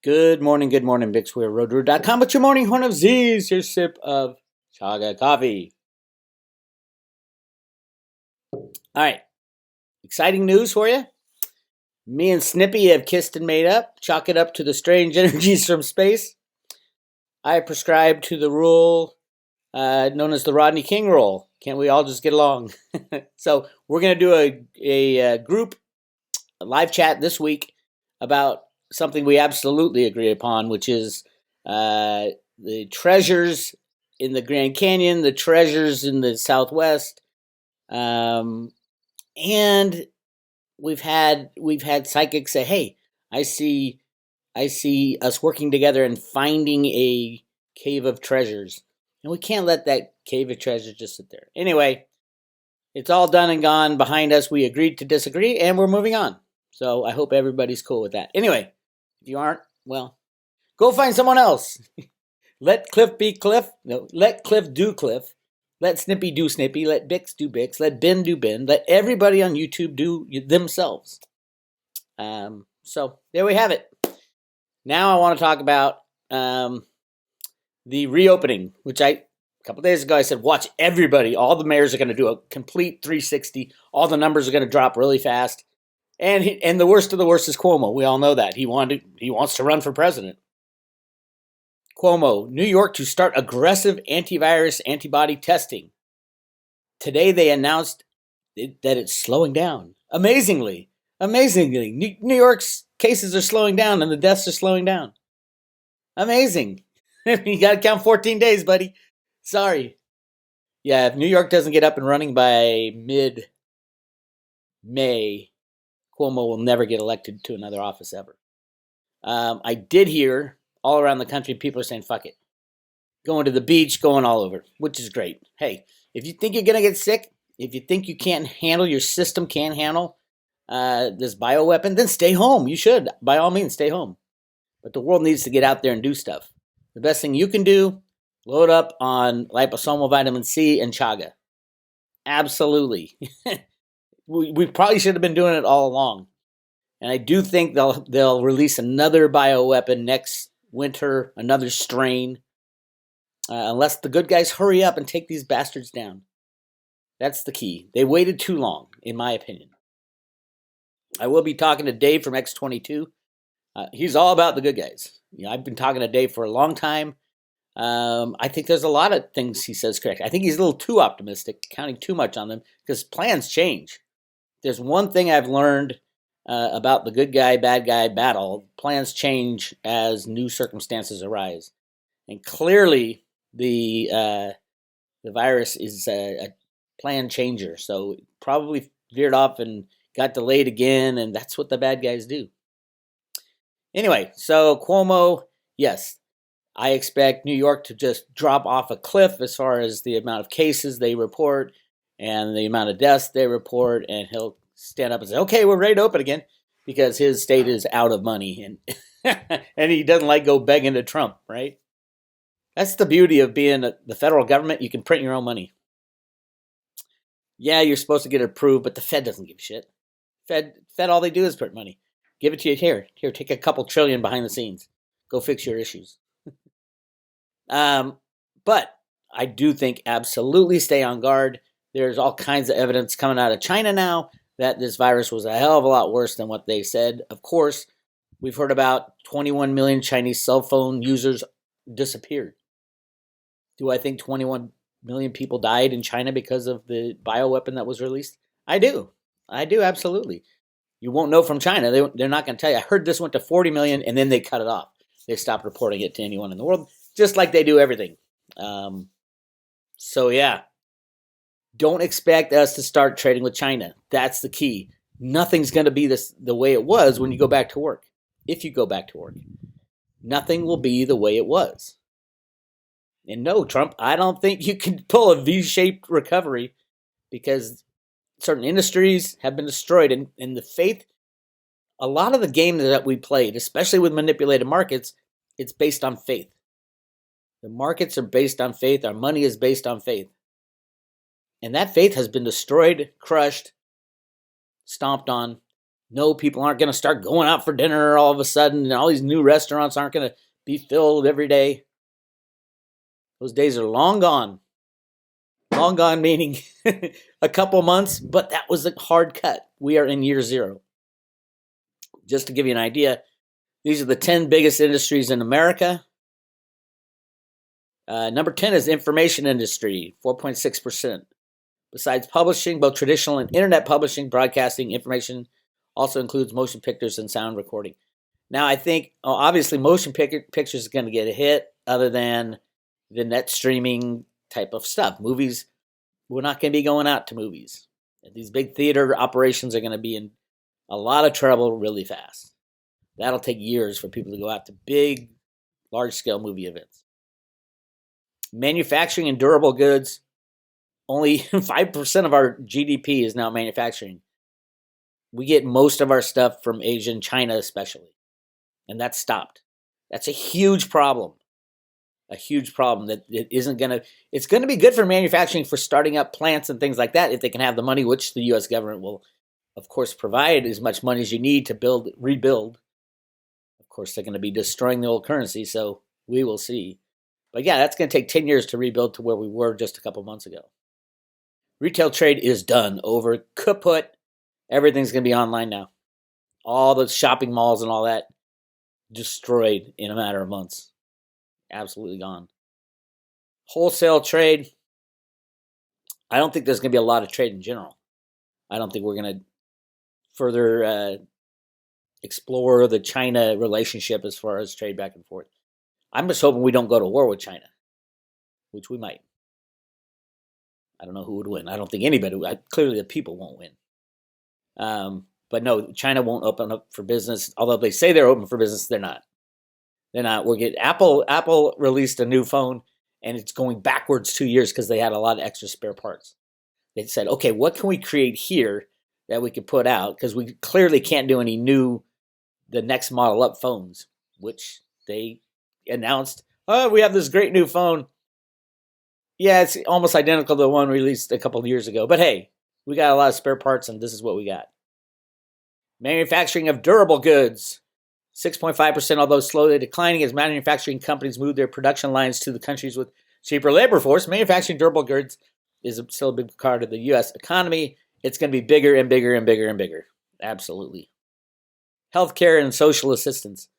Good morning, Bix Weir, roadroo.com. With your morning horn of Z's, your sip of chaga coffee. All right, exciting news for you. Me and Snippy have kissed and made up. Chalk it up to the strange energies from space. I prescribe to the rule known as the Rodney King rule. Can't we all just get along? So we're going to do a group live chat this week about something we absolutely agree upon, which is the treasures in the Grand Canyon, the treasures in the Southwest, and we've had psychics say, "Hey, I see us working together and finding a cave of treasures, and we can't let that cave of treasures just sit there." Anyway, it's all done and gone behind us. We agreed to disagree, and we're moving on. So I hope everybody's cool with that. Anyway, if you aren't, well, go find someone else. Let Cliff be Cliff. No, let Cliff do Cliff. Let Snippy do Snippy. Let Bix do Bix. Let Ben do Ben. Let everybody on YouTube do themselves. So there we have it. Now I want to talk about the reopening, which a couple days ago I said, watch everybody. All the mayors are going to do a complete 360. All the numbers are going to drop really fast. And the worst of the worst is Cuomo. We all know that. He wants to run for president. Cuomo, New York to start aggressive antivirus antibody testing. Today they announced that it's slowing down. Amazingly. New York's cases are slowing down and the deaths are slowing down. Amazing. You got to count 14 days, buddy. Sorry. Yeah, if New York doesn't get up and running by mid-May, Cuomo will never get elected to another office ever. I did hear all around the country people are saying, fuck it. Going to the beach, going all over, which is great. Hey, if you think you're going to get sick, if you think you can't handle, your system can't handle this bioweapon, then stay home. You should, by all means, stay home. But the world needs to get out there and do stuff. The best thing you can do, load up on liposomal vitamin C and chaga. Absolutely. We probably should have been doing it all along. And I do think they'll release another bioweapon next winter, another strain, unless the good guys hurry up and take these bastards down. That's the key. They waited too long, in my opinion. I will be talking to Dave from X22. He's all about the good guys. I've been talking to Dave for a long time. I think there's a lot of things he says correct. I think he's a little too optimistic, counting too much on them, because plans change. There's one thing I've learned about the good guy, bad guy battle. Plans change as new circumstances arise. And clearly the virus is a plan changer. So it probably veered off and got delayed again, and that's what the bad guys do. Anyway, so Cuomo, yes, I expect New York to just drop off a cliff as far as the amount of cases they report and the amount of deaths they report, and he'll stand up and say, okay, we're ready to open again, because his state is out of money, and and he doesn't like go begging to Trump, right? That's the beauty of being the federal government. You can print your own money. Yeah, you're supposed to get it approved, but the Fed doesn't give a shit. Fed, all they do is print money. Give it to you here. Here, take a couple trillion behind the scenes. Go fix your issues. But I do think absolutely stay on guard. There's all kinds of evidence coming out of China now that this virus was a hell of a lot worse than what they said. Of course, we've heard about 21 million Chinese cell phone users disappeared. Do I think 21 million people died in China because of the bioweapon that was released? I do, absolutely. You won't know from China. They're not going to tell you. I heard this went to 40 million, and then they cut it off. They stopped reporting it to anyone in the world, just like they do everything. So, yeah. Don't expect us to start trading with China. That's the key. Nothing's going to be the way it was when you go back to work. If you go back to work. Nothing will be the way it was. And no, Trump, I don't think you can pull a V-shaped recovery, because certain industries have been destroyed. And the faith, a lot of the games that we played, especially with manipulated markets, it's based on faith. The markets are based on faith. Our money is based on faith. And that faith has been destroyed, crushed, stomped on. No, people aren't going to start going out for dinner all of a sudden, and all these new restaurants aren't going to be filled every day. Those days are long gone. Long gone meaning a couple months, but that was a hard cut. We are in year zero. Just to give you an idea, these are the 10 biggest industries in America. Number 10 is information industry, 4.6%. Besides publishing, both traditional and internet publishing, broadcasting, information also includes motion pictures and sound recording. Now, I think, obviously, motion pictures is going to get a hit other than the net streaming type of stuff. Movies, we're not going to be going out to movies. These big theater operations are going to be in a lot of trouble really fast. That'll take years for people to go out to big, large-scale movie events. Manufacturing and durable goods, only 5% of our GDP is now manufacturing. We get most of our stuff from Asia and China especially, and that's stopped. That's a huge problem. A huge problem that it isn't going to, it's going to be good for manufacturing for starting up plants and things like that if they can have the money, which the U.S. government will, of course, provide as much money as you need to rebuild. Of course, they're going to be destroying the old currency, so we will see. But yeah, that's going to take 10 years to rebuild to where we were just a couple months ago. Retail trade is done, over, kaput. Everything's going to be online now. All the shopping malls and all that destroyed in a matter of months. Absolutely gone. Wholesale trade, I don't think there's going to be a lot of trade in general. I don't think we're going to further explore the China relationship as far as trade back and forth. I'm just hoping we don't go to war with China, which we might. I don't know who would win. I don't think anybody would. Clearly the people won't win. But no, China won't open up for business. Although they say they're open for business, they're not. They're not. Apple released a new phone, and it's going backwards 2 years because they had a lot of extra spare parts. They said, okay, what can we create here that we could put out? Because we clearly can't do any the next model up phones, which they announced, oh, we have this great new phone. Yeah, it's almost identical to the one released a couple of years ago. But hey, we got a lot of spare parts, and this is what we got. Manufacturing of durable goods. 6.5%, although slowly declining as manufacturing companies move their production lines to the countries with cheaper labor force. Manufacturing durable goods is still a big part of the U.S. economy. It's going to be bigger and bigger and bigger and bigger. Absolutely. Healthcare and social assistance.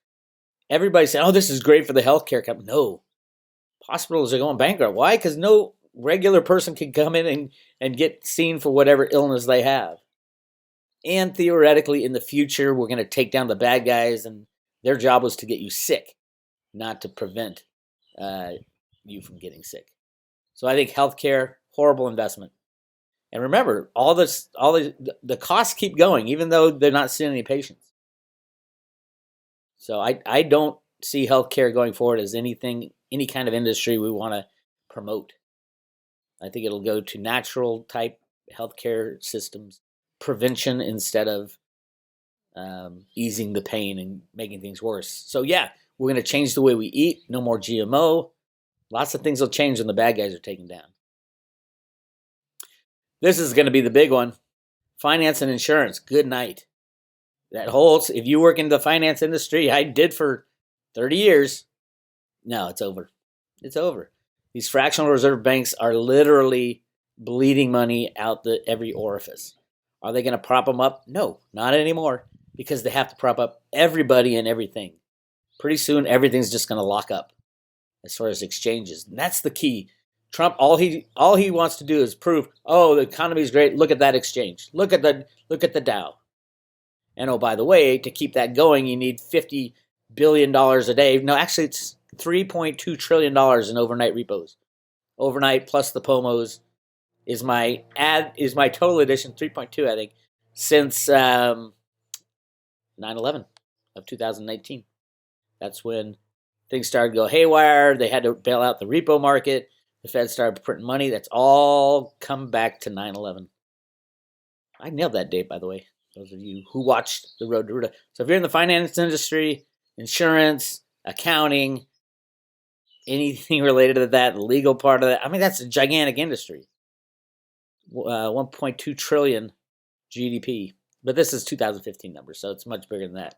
Everybody said, oh, this is great for the healthcare company. No. Hospitals are going bankrupt. Why? Because no regular person can come in and get seen for whatever illness they have. And theoretically, in the future, we're going to take down the bad guys, and their job was to get you sick, not to prevent you from getting sick. So I think healthcare, horrible investment. And remember, all the costs keep going, even though they're not seeing any patients. So I don't see healthcare going forward as any kind of industry we want to promote. I think it'll go to natural type healthcare systems, prevention instead of easing the pain and making things worse. So yeah, we're going to change the way we eat. No more GMO. Lots of things will change when the bad guys are taken down. This is going to be the big one. Finance and insurance. Good night. That holds. If you work in the finance industry, I did for 30 years. No, it's over. It's over. These fractional reserve banks are literally bleeding money out every orifice. Are they going to prop them up? No, not anymore, because they have to prop up everybody and everything. Pretty soon, everything's just going to lock up as far as exchanges. And that's the key. Trump, all he wants to do is prove, oh, the economy is great. Look at that exchange. Look at the Dow. And oh, by the way, to keep that going, you need $50 billion a day. No, actually, it's $3.2 trillion in overnight repos. Overnight plus the POMOs is my total addition, 3.2, I think, since 9/11 of 2019. That's when things started to go haywire. They had to bail out the repo market. The Fed started printing money. That's all come back to 9/11. I nailed that date, by the way, those of you who watched The Road to Ruta. So if you're in the finance industry, insurance, accounting, anything related to that, the legal part of that, I mean, that's a gigantic industry. 1.2 trillion GDP. But this is 2015 numbers, so it's much bigger than that.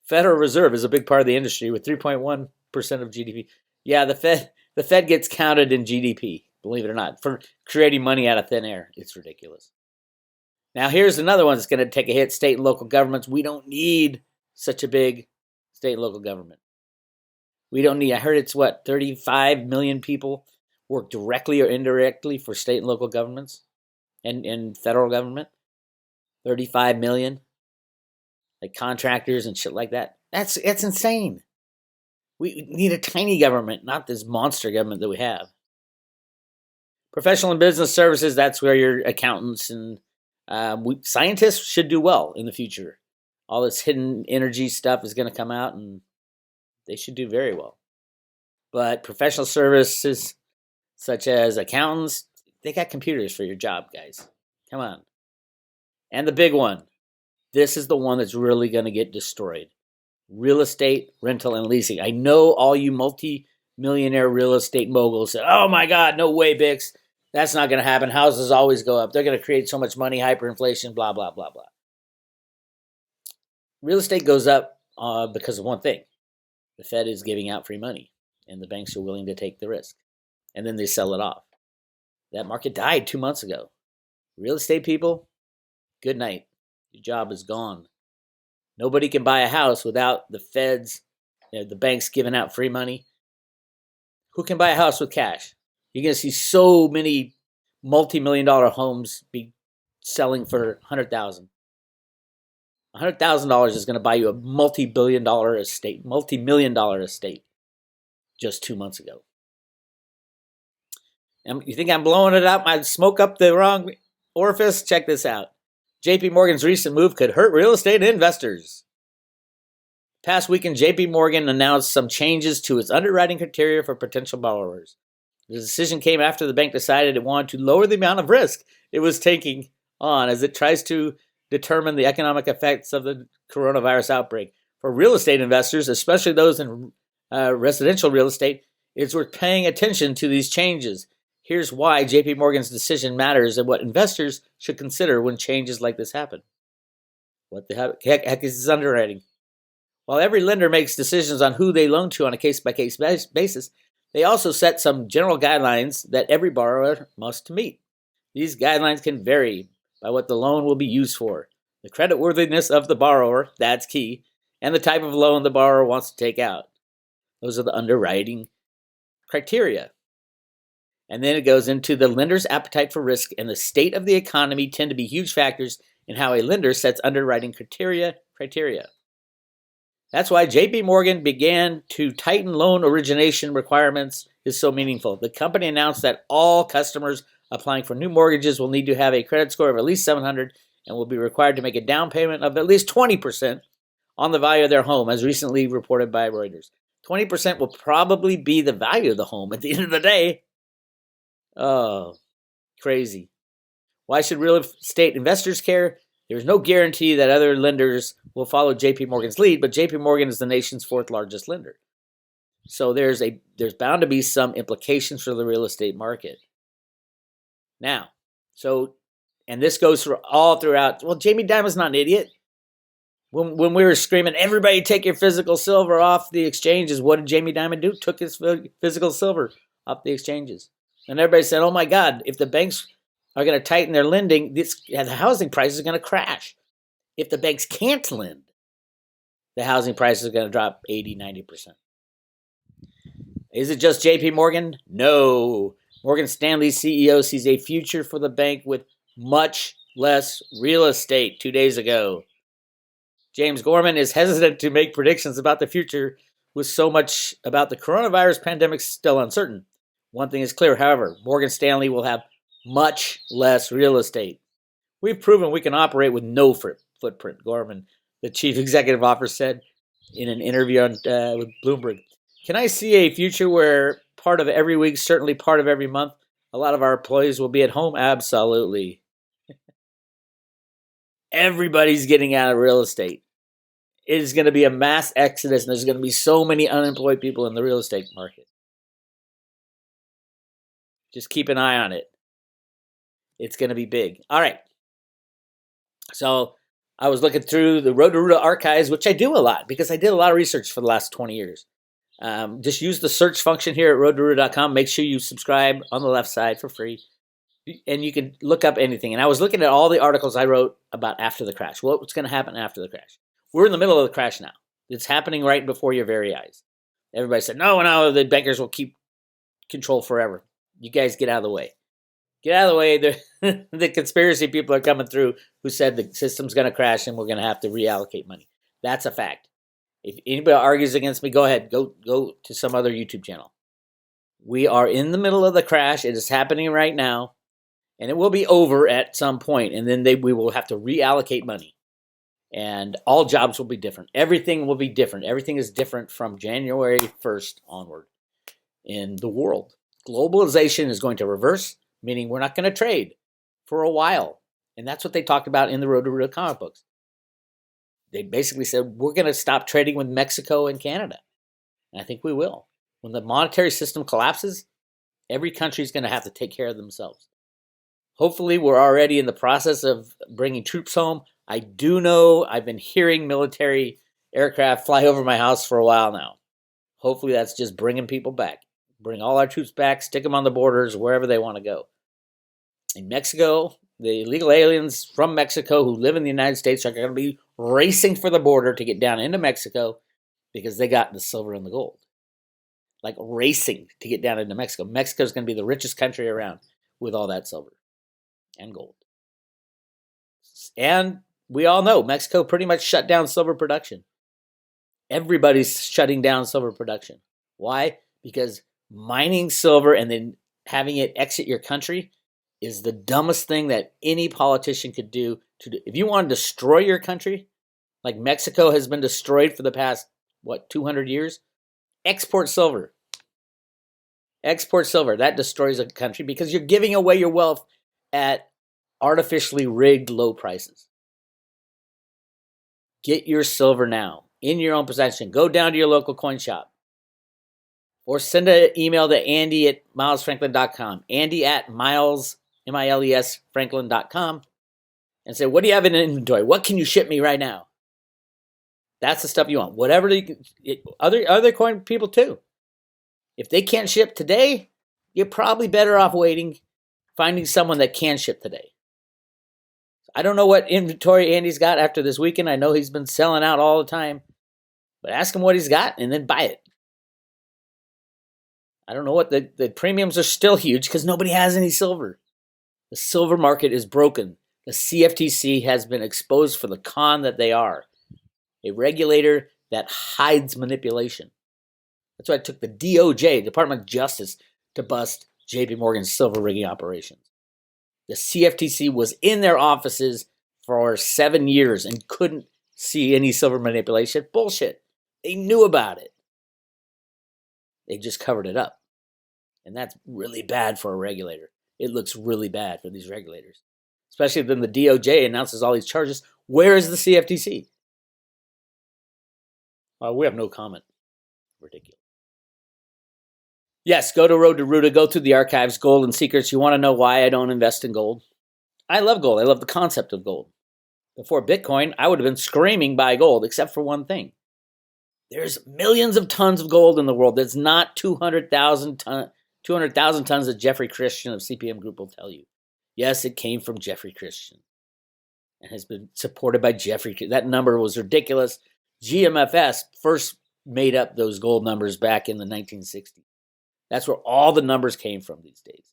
Federal Reserve is a big part of the industry with 3.1% of GDP. Yeah, the Fed gets counted in GDP, believe it or not, for creating money out of thin air. It's ridiculous. Now here's another one that's going to take a hit. State and local governments. We don't need such a big state and local government. We don't need, I heard it's 35 million people work directly or indirectly for state and local governments and federal government. 35 million, like contractors and shit like that. That's insane. We need a tiny government, not this monster government that we have. Professional and business services, that's where your accountants and scientists should do well in the future. All this hidden energy stuff is going to come out, and they should do very well. But professional services, such as accountants, they got computers for your job, guys. Come on. And the big one, this is the one that's really going to get destroyed. Real estate, rental, and leasing. I know all you multi-millionaire real estate moguls said, oh my God, no way, Bix. That's not going to happen. Houses always go up. They're going to create so much money, hyperinflation, blah, blah, blah, blah. Real estate goes up because of one thing. The Fed is giving out free money, and the banks are willing to take the risk. And then they sell it off. That market died 2 months ago. Real estate people, good night. Your job is gone. Nobody can buy a house without the feds, the banks giving out free money. Who can buy a house with cash? You're going to see so many multi-million-dollar homes be selling for $100,000. $100,000 is going to buy you a multi-billion-dollar estate, multi-million-dollar estate just 2 months ago. And you think I'm blowing it out? My smoke up the wrong orifice? Check this out. JP Morgan's recent move could hurt real estate investors. Past weekend, JP Morgan announced some changes to its underwriting criteria for potential borrowers. The decision came after the bank decided it wanted to lower the amount of risk it was taking on as it tries to determine the economic effects of the coronavirus outbreak. For real estate investors, especially those in residential real estate, it's worth paying attention to these changes. Here's why JP Morgan's decision matters and what investors should consider when changes like this happen. What the heck is this underwriting? While every lender makes decisions on who they loan to on a case-by-case basis, they also set some general guidelines that every borrower must meet. These guidelines can vary by what the loan will be used for, the creditworthiness of the borrower, that's key, and the type of loan the borrower wants to take out. Those are the underwriting criteria. And then it goes into the lender's appetite for risk and the state of the economy tend to be huge factors in how a lender sets underwriting criteria. That's why JP Morgan began to tighten loan origination requirements is so meaningful. The company announced that all customers applying for new mortgages will need to have a credit score of at least 700 and will be required to make a down payment of at least 20% on the value of their home, as recently reported by Reuters. 20% will probably be the value of the home at the end of the day. Oh, crazy. Why should real estate investors care? There's no guarantee that other lenders will follow JP Morgan's lead, but JP Morgan is the nation's fourth largest lender. So there's bound to be some implications for the real estate market. Now, and this goes throughout. Well, Jamie Dimon's not an idiot. When we were screaming, everybody take your physical silver off the exchanges, what did Jamie Dimon do? Took his physical silver off the exchanges. And everybody said, oh my God, if the banks are going to tighten their lending, the housing prices are going to crash. If the banks can't lend, the housing prices are going to drop 80, 90%. Is it just JP Morgan? No. Morgan Stanley's CEO sees a future for the bank with much less real estate 2 days ago. James Gorman is hesitant to make predictions about the future with so much about the coronavirus pandemic still uncertain. One thing is clear, however, Morgan Stanley will have much less real estate. We've proven we can operate with no footprint, Gorman, the chief executive officer, said in an interview with Bloomberg. Can I see a future where part of every week, certainly part of every month, a lot of our employees will be at home? Absolutely. Everybody's getting out of real estate. It is going to be a mass exodus, and there's going to be so many unemployed people in the real estate market. Just keep an eye on it. It's going to be big. All right. So I was looking through the Roto-Rooter archives, which I do a lot because I did a lot of research for the last 20 years. Just use the search function here at rotorooter.com. Make sure you subscribe on the left side for free. And you can look up anything. And I was looking at all the articles I wrote about after the crash. What's going to happen after the crash? We're in the middle of the crash now. It's happening right before your very eyes. Everybody said, no, the bankers will keep control forever. You guys get out of the way. Get out of the way. The conspiracy people are coming through who said the system's going to crash and we're going to have to reallocate money. That's a fact. If anybody argues against me, go ahead. Go to some other YouTube channel. We are in the middle of the crash. It is happening right now. And it will be over at some point. And then we will have to reallocate money. And all jobs will be different. Everything will be different. Everything is different from January 1st onward in the world. Globalization is going to reverse, meaning we're not going to trade for a while. And that's what they talked about in the Roto-Rooter comic books. They basically said, we're going to stop trading with Mexico and Canada. And I think we will. When the monetary system collapses, every country is going to have to take care of themselves. Hopefully, we're already in the process of bringing troops home. I do know I've been hearing military aircraft fly over my house for a while now. Hopefully, that's just bringing people back. Bring all our troops back, stick them on the borders, wherever they want to go. In Mexico, the illegal aliens from Mexico who live in the United States are going to be racing for the border to get down into Mexico because they got the silver and the gold. Like racing to get down into Mexico. Mexico is going to be the richest country around with all that silver and gold. And we all know Mexico pretty much shut down silver production. Everybody's shutting down silver production. Why? Because mining silver and then having it exit your country is the dumbest thing that any politician could do. If you want to destroy your country, like Mexico has been destroyed for the past, 200 years? Export silver. Export silver. That destroys a country because you're giving away your wealth at artificially rigged low prices. Get your silver now in your own possession. Go down to your local coin shop. Or send an email to Andy at milesfranklin.com. Andy at Miles, M-I-L-E-S, Franklin.com. And say, what do you have in inventory? What can you ship me right now? That's the stuff you want. Whatever other coin people too. If they can't ship today, you're probably better off waiting, finding someone that can ship today. I don't know what inventory Andy's got after this weekend. I know he's been selling out all the time. But ask him what he's got and then buy it. I don't know what the premiums are still huge because nobody has any silver. The silver market is broken. The CFTC has been exposed for the con that they are. A regulator that hides manipulation. That's why it took the DOJ, Department of Justice, to bust JP Morgan's silver rigging operations. The CFTC was in their offices for 7 years and couldn't see any silver manipulation. Bullshit. They knew about it. They just covered it up. And that's really bad for a regulator. It looks really bad for these regulators. Especially when the DOJ announces all these charges. Where is the CFTC? We have no comment. Ridiculous. Yes, go to Roto-Rooter, go through the archives, gold and secrets. You want to know why I don't invest in gold? I love gold. I love the concept of gold. Before Bitcoin, I would have been screaming buy gold, except for one thing. There's millions of tons of gold in the world. There's not 200,000 tons that Jeffrey Christian of CPM Group will tell you. Yes, it came from Jeffrey Christian and has been supported by Jeffrey. That number was ridiculous. GMFS first made up those gold numbers back in the 1960s. That's where all the numbers came from these days.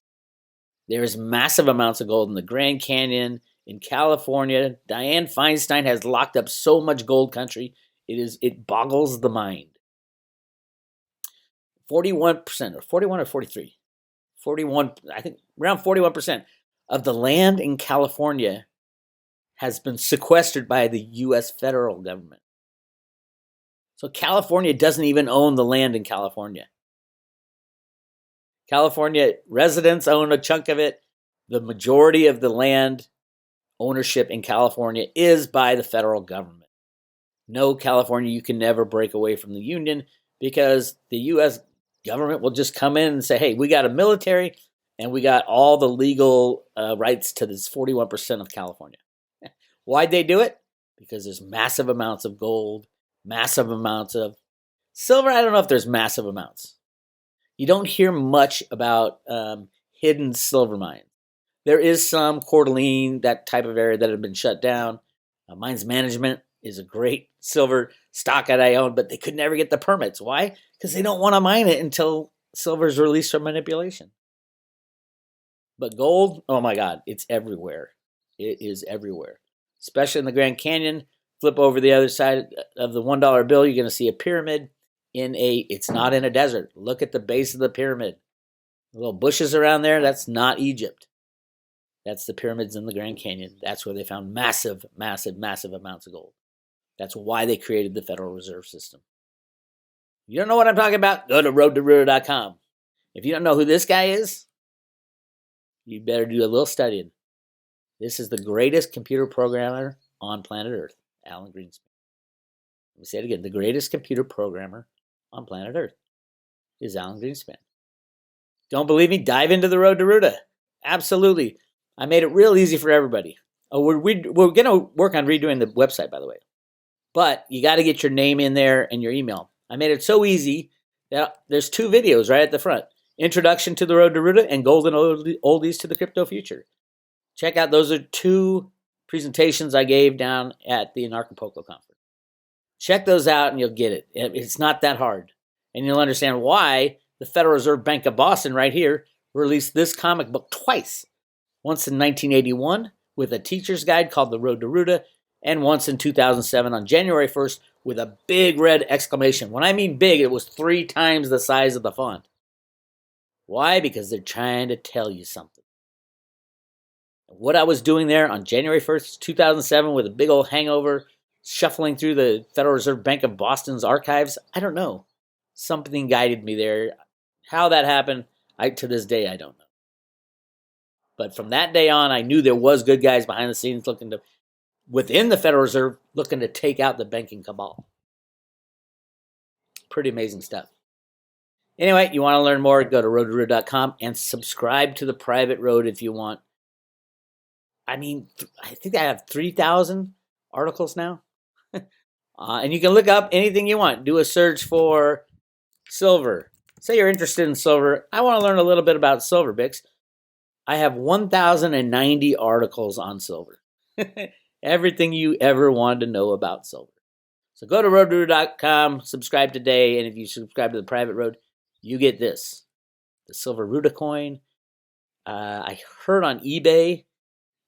There's massive amounts of gold in the Grand Canyon, in California. Dianne Feinstein has locked up so much gold country. It boggles the mind. 41% or 41 or 43. 41, I think around 41% of the land in California has been sequestered by the US federal government. So California doesn't even own the land in California. California residents own a chunk of it. The majority of the land ownership in California is by the federal government. No, California, you can never break away from the union because the U.S. government will just come in and say, hey, we got a military and we got all the legal rights to this 41% of California. Why'd they do it? because there's massive amounts of gold, massive amounts of silver. I don't know if there's massive amounts. You don't hear much about hidden silver mines. There is some Coeur d'Alene, that type of area that have been shut down. Mines Management is a great silver stock that I own, but they could never get the permits. Why? Because they don't want to mine it until silver is released from manipulation. But gold, oh my God, it's everywhere. It is everywhere, especially in the Grand Canyon. Flip over the other side of the $1 bill, you're going to see a pyramid it's not in a desert. Look at the base of the pyramid. The little bushes around there, that's not Egypt. That's the pyramids in the Grand Canyon. That's where they found massive, massive, massive amounts of gold. That's why they created the Federal Reserve System. You don't know what I'm talking about? Go to roadtoruta.com. If you don't know who this guy is, you better do a little studying. This is the greatest computer programmer on planet Earth, Alan Greenspan. Let me say it again. The greatest computer programmer on planet Earth is Alan Greenspan. Don't believe me? Dive into the Road to Ruta. Absolutely. I made it real easy for everybody. Oh, we're going to work on redoing the website, by the way. But you got to get your name in there and your email. I made it so easy that there's 2 videos right at the front. Introduction to the Road to Ruta and Golden Oldies to the Crypto Future. Check out, those are 2 presentations I gave down at the Anarchapulco conference. Check those out and you'll get it. It's not that hard. And you'll understand why the Federal Reserve Bank of Boston right here released this comic book twice. Once in 1981 with a teacher's guide called The Road to Ruta, and once in 2007 on January 1st with a big red exclamation. When I mean big, it was 3 times the size of the font. Why? Because they're trying to tell you something. What I was doing there on January 1st, 2007 with a big old hangover, shuffling through the Federal Reserve Bank of Boston's archives, I don't know. Something guided me there. How that happened, to this day, I don't know. But from that day on, I knew there was good guys behind the scenes within the Federal Reserve, looking to take out the banking cabal. Pretty amazing stuff. Anyway, you want to learn more, go to roadtoruta.com and subscribe to the private road if you want. I mean, I think I have 3,000 articles now. And you can look up anything you want. Do a search for silver. Say you're interested in silver. I want to learn a little bit about silver, Bix. I have 1,090 articles on silver. Everything you ever wanted to know about silver. So go to roadtoruta.com, subscribe today, and if you subscribe to the private road, you get this. The silver Ruta coin. I heard on eBay,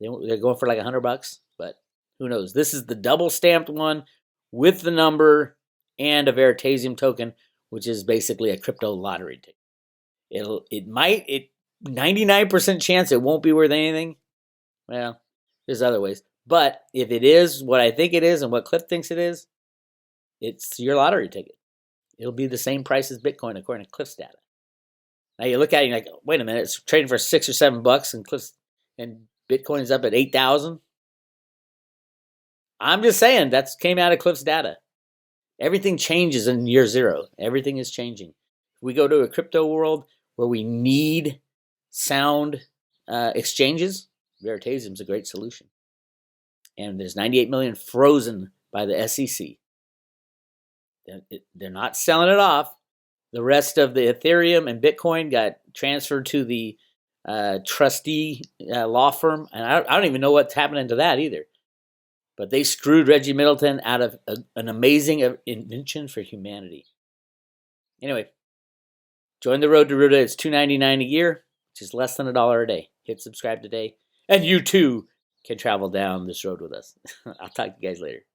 they're going for like $100, but who knows? This is the double stamped one with the number and a Veritasium token, which is basically a crypto lottery ticket. 99% chance it won't be worth anything. Well, there's other ways. But if it is what I think it is and what Cliff thinks it is, it's your lottery ticket. It'll be the same price as Bitcoin according to Cliff's data. Now you look at it and you're like, wait a minute, it's trading for $6 or $7 and Bitcoin is up at 8,000. I'm just saying that came out of Cliff's data. Everything changes in year 0. Everything is changing. We go to a crypto world where we need sound exchanges. Veritasium is a great solution. And there's 98 million frozen by the SEC. They're not selling it off. The rest of the Ethereum and Bitcoin got transferred to the trustee law firm. And I don't even know what's happening to that either. But they screwed Reggie Middleton out of an amazing invention for humanity. Anyway, join the Road to Ruta. It's $2.99 a year, which is less than $1 a day. Hit subscribe today. And you too can travel down this road with us. I'll talk to you guys later.